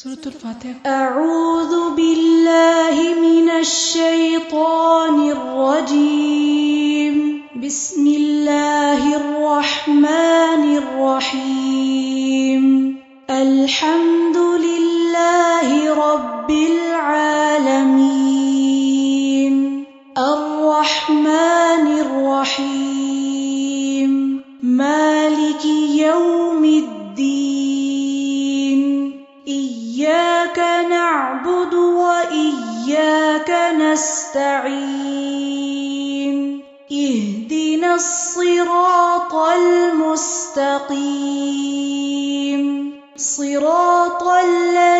سورة الفاتحة. أعوذ بالله من الشيطان الرجيم. بسم الله الرحمن الرحيم. الحمد لله رب العالمين. الرحمن الرحيم. مالك يوم الدين. إياك نعبد وإياك نستعين. اهدنا الصراط المستقيم. صراط الذين